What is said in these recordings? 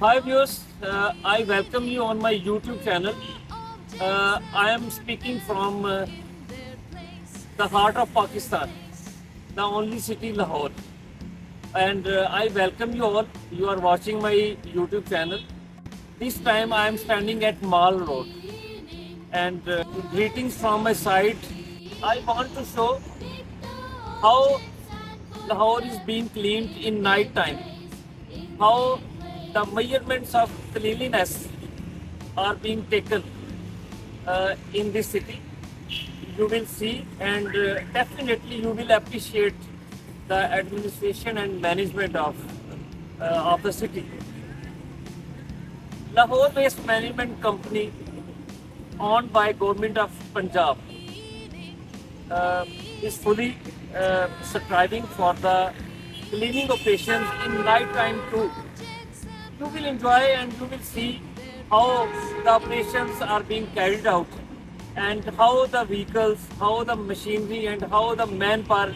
Hi viewers, I welcome you on my YouTube channel. I am speaking from the heart of Pakistan, the only city Lahore. And I welcome you all. You are watching my YouTube channel. This time I am standing at Mall Road. And greetings from my side. I want to show how Lahore is being cleaned in night time. How the measurements of cleanliness are being taken in this city. You will see, and definitely you will appreciate the administration and management of the city. Lahore Waste Management Company, owned by Government of Punjab, is fully striving for the cleaning operations in night time too. You will enjoy and you will see how the operations are being carried out and how the vehicles, how the machinery and how the manpower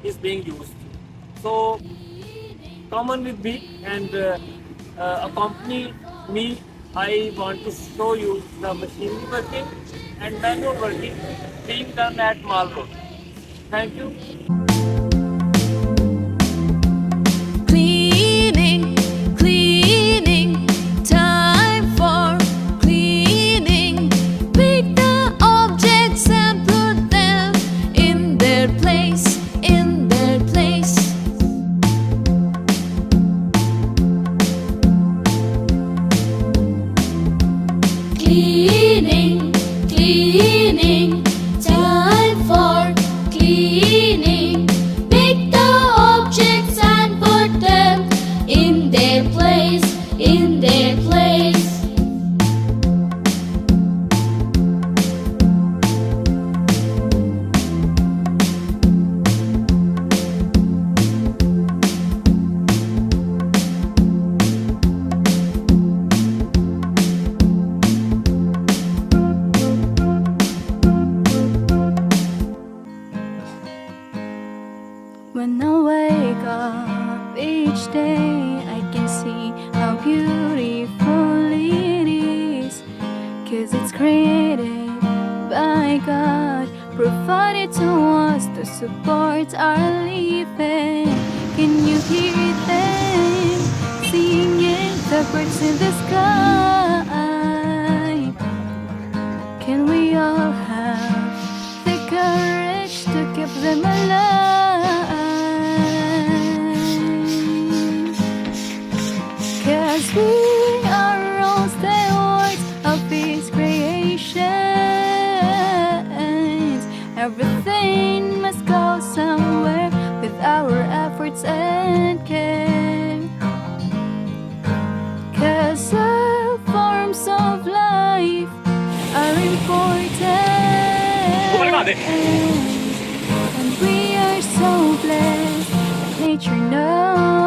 is being used. So come on with me and accompany me. I want to show you the machinery working and manual working being done at Mall Road. Thank you. Cleaning, cleaning, time for cleaning. Pick the objects and put them in their place, in their place. Cleaning, cleaning, time for cleaning. Pick the objects and put them in their place, in their place. When I wake up each day, I can see how beautiful it is. 'Cause it's created by God, provided to us to support our living. Can you hear them singing, the birds in the sky? Can we all have the courage to keep them alive? 'Cause we are all stewards of His creations. Everything must go somewhere with our efforts and care. 'Cause all forms of life are important. And we are so blessed that nature knows